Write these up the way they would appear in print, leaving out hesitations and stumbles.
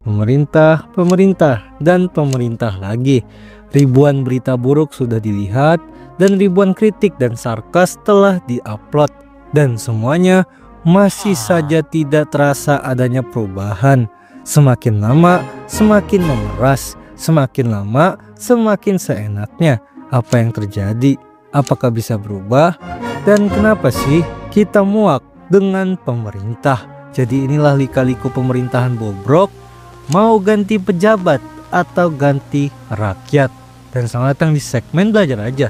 pemerintah, pemerintah, dan pemerintah lagi. Ribuan berita buruk sudah dilihat dan ribuan kritik dan sarkas telah diupload, dan semuanya masih saja tidak terasa adanya perubahan. Semakin lama semakin memeras, semakin lama semakin seenaknya. Apa yang terjadi? Apakah bisa berubah? Dan kenapa sih kita muak dengan pemerintah? Jadi inilah lika-liku pemerintahan bobrok. Mau ganti pejabat atau ganti rakyat? Dan selamat datang di segmen belajar aja.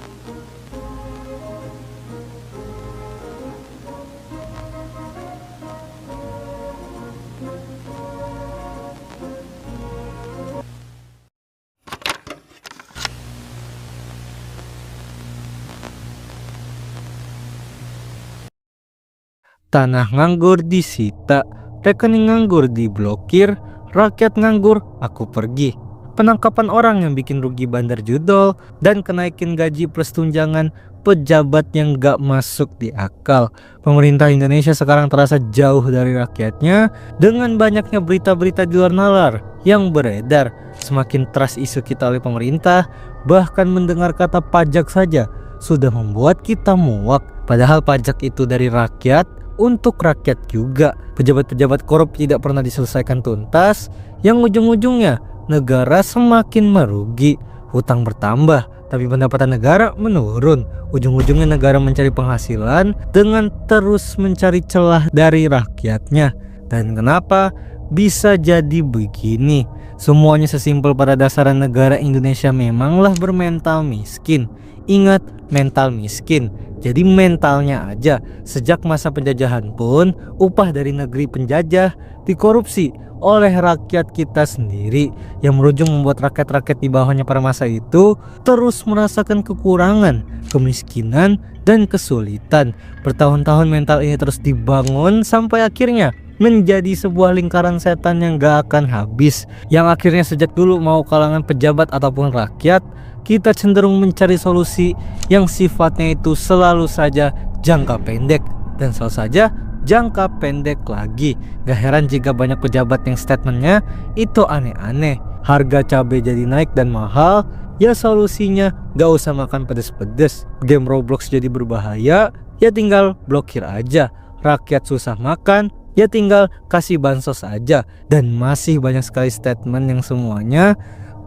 Tanah nganggur disita, rekening nganggur diblokir, rakyat nganggur, aku pergi. Penangkapan orang yang bikin rugi bandar judol, dan kenaikin gaji plus tunjangan pejabat yang gak masuk di akal. Pemerintah Indonesia sekarang terasa jauh dari rakyatnya dengan banyaknya berita-berita di luar nalar yang beredar. Semakin trust isu kita oleh pemerintah, bahkan mendengar kata pajak saja sudah membuat kita muak. Padahal pajak itu dari rakyat, untuk rakyat juga. Pejabat-pejabat korup tidak pernah diselesaikan tuntas, yang ujung-ujungnya negara semakin merugi. Hutang bertambah, tapi pendapatan negara menurun. Ujung-ujungnya negara mencari penghasilan dengan terus mencari celah dari rakyatnya. Dan kenapa bisa jadi begini? Semuanya sesimpel pada dasarnya negara Indonesia memanglah bermental miskin. Ingat, mental miskin. Jadi mentalnya aja. Sejak masa penjajahan pun upah dari negeri penjajah dikorupsi oleh rakyat kita sendiri, yang berujung membuat rakyat-rakyat di bawahnya pada masa itu terus merasakan kekurangan, kemiskinan, dan kesulitan. Bertahun-tahun mental ini terus dibangun sampai akhirnya menjadi sebuah lingkaran setan yang gak akan habis, yang akhirnya sejak dulu mau kalangan pejabat ataupun rakyat, kita cenderung mencari solusi yang sifatnya itu selalu saja jangka pendek, dan selalu saja jangka pendek lagi. Gak heran jika banyak pejabat yang statementnya itu aneh-aneh. Harga cabai jadi naik dan mahal, ya solusinya gak usah makan pedes-pedes. Game Roblox jadi berbahaya, ya tinggal blokir aja. Rakyat susah makan, ya tinggal kasih bansos aja. Dan masih banyak sekali statement yang semuanya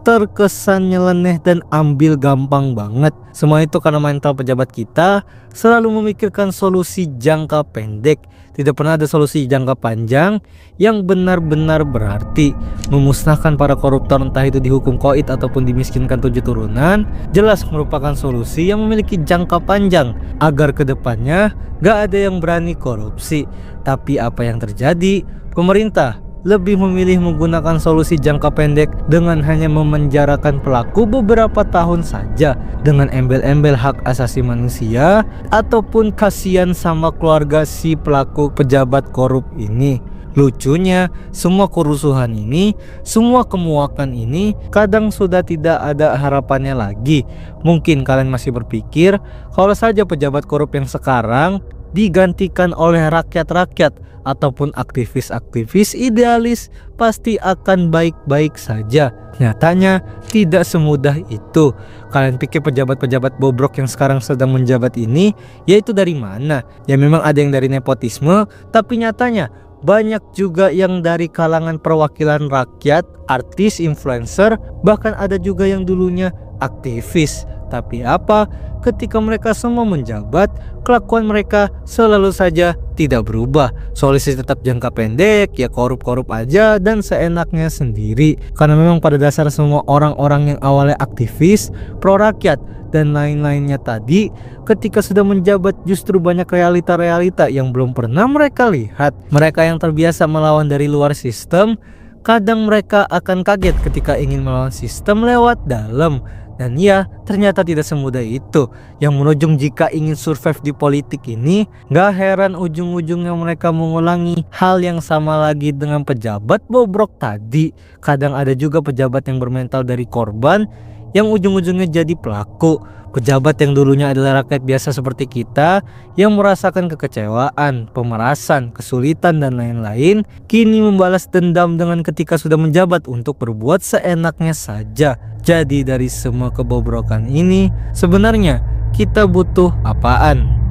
terkesan nyeleneh dan ambil gampang banget. Semua itu karena mental pejabat kita selalu memikirkan solusi jangka pendek. Tidak pernah ada solusi jangka panjang yang benar-benar berarti. Memusnahkan para koruptor, entah itu dihukum koid ataupun dimiskinkan 7 turunan, jelas merupakan solusi yang memiliki jangka panjang agar kedepannya gak ada yang berani korupsi. Tapi apa yang terjadi? Pemerintah lebih memilih menggunakan solusi jangka pendek dengan hanya memenjarakan pelaku beberapa tahun saja dengan embel-embel hak asasi manusia ataupun kasihan sama keluarga si pelaku pejabat korup ini. Lucunya, semua kerusuhan ini, semua kemuakan ini kadang sudah tidak ada harapannya lagi. Mungkin kalian masih berpikir kalau saja pejabat korup yang sekarang digantikan oleh rakyat-rakyat ataupun aktivis-aktivis idealis, pasti akan baik-baik saja. Nyatanya tidak semudah itu. Kalian pikir pejabat-pejabat bobrok yang sekarang sedang menjabat ini yaitu dari mana? Ya memang ada yang dari nepotisme, tapi nyatanya banyak juga yang dari kalangan perwakilan rakyat, artis, influencer, bahkan ada juga yang dulunya aktivis. Tapi apa? Ketika mereka semua menjabat, kelakuan mereka selalu saja tidak berubah. Solusi tetap jangka pendek, ya korup-korup aja dan seenaknya sendiri. Karena memang pada dasar semua orang-orang yang awalnya aktivis, pro rakyat, dan lain-lainnya tadi, ketika sudah menjabat justru banyak realita-realita yang belum pernah mereka lihat. Mereka yang terbiasa melawan dari luar sistem, kadang mereka akan kaget ketika ingin melawan sistem lewat dalam. Dan ya, ternyata tidak semudah itu. Yang menujung jika ingin survive di politik ini, gak heran ujung-ujungnya mereka mengulangi hal yang sama lagi dengan pejabat bobrok tadi. Kadang ada juga pejabat yang bermental dari korban, yang ujung-ujungnya jadi pelaku. Pejabat yang dulunya adalah rakyat biasa seperti kita yang merasakan kekecewaan, pemerasan, kesulitan dan lain-lain, kini membalas dendam dengan ketika sudah menjabat untuk berbuat seenaknya saja. Jadi dari semua kebobrokan ini, sebenarnya kita butuh apaan?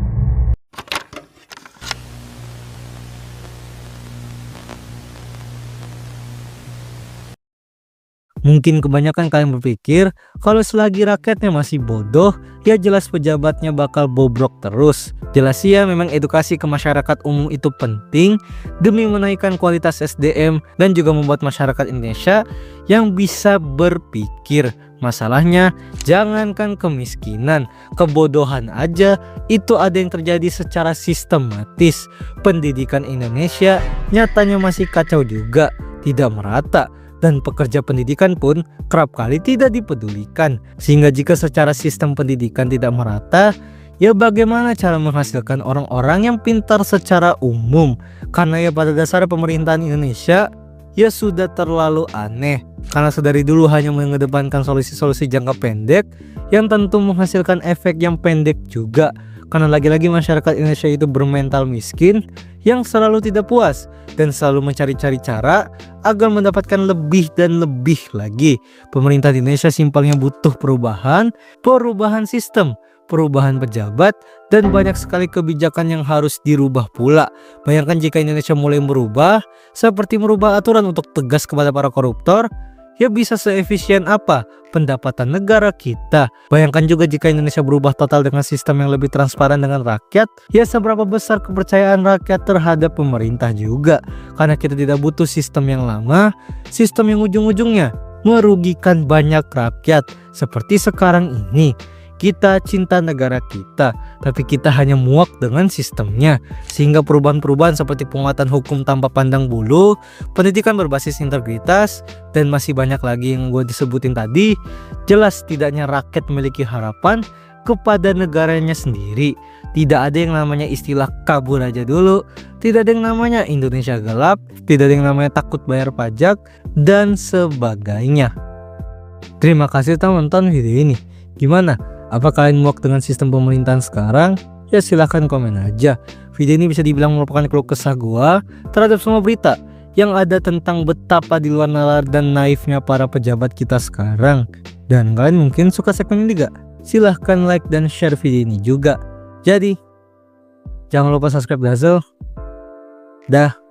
Mungkin kebanyakan kalian berpikir kalau selagi rakyatnya masih bodoh, ya jelas pejabatnya bakal bobrok terus. Jelas ya, memang edukasi ke masyarakat umum itu penting demi menaikkan kualitas SDM dan juga membuat masyarakat Indonesia yang bisa berpikir. Masalahnya, jangankan kemiskinan, kebodohan aja itu ada yang terjadi secara sistematis. Pendidikan Indonesia nyatanya masih kacau juga, tidak merata. Dan pekerja pendidikan pun kerap kali tidak dipedulikan. Sehingga jika secara sistem pendidikan tidak merata, ya bagaimana cara menghasilkan orang-orang yang pintar secara umum? Karena ya pada dasar pemerintahan Indonesia ya sudah terlalu aneh. Karena sedari dulu hanya mengedepankan solusi-solusi jangka pendek yang tentu menghasilkan efek yang pendek juga. Karena lagi-lagi masyarakat Indonesia itu bermental miskin yang selalu tidak puas dan selalu mencari-cari cara agar mendapatkan lebih dan lebih lagi. Pemerintah Indonesia simpelnya butuh perubahan sistem, perubahan pejabat, dan banyak sekali kebijakan yang harus dirubah pula. Bayangkan jika Indonesia mulai merubah, seperti merubah aturan untuk tegas kepada para koruptor, ya bisa seefisien apa pendapatan negara kita. Bayangkan juga jika Indonesia berubah total dengan sistem yang lebih transparan dengan rakyat, ya seberapa besar kepercayaan rakyat terhadap pemerintah juga. Karena kita tidak butuh sistem yang lama, sistem yang ujung-ujungnya merugikan banyak rakyat. Seperti sekarang ini, kita cinta negara kita, tapi kita hanya muak dengan sistemnya. Sehingga perubahan-perubahan seperti penguatan hukum tanpa pandang bulu, pendidikan berbasis integritas, dan masih banyak lagi yang gue disebutin tadi, jelas tidaknya rakyat memiliki harapan kepada negaranya sendiri. Tidak ada yang namanya istilah kabur aja dulu, tidak ada yang namanya Indonesia gelap, tidak ada yang namanya takut bayar pajak, dan sebagainya. Terima kasih telah menonton video ini. Gimana? Apa kalian muak dengan sistem pemerintahan sekarang? Ya silahkan komen aja. Video ini bisa dibilang merupakan keluh kesah gua terhadap semua berita yang ada tentang betapa di luar nalar dan naifnya para pejabat kita sekarang. Dan kalian mungkin suka segmen ini juga? Silahkan like dan share video ini juga. Jadi, jangan lupa subscribe Dazzle. Dah.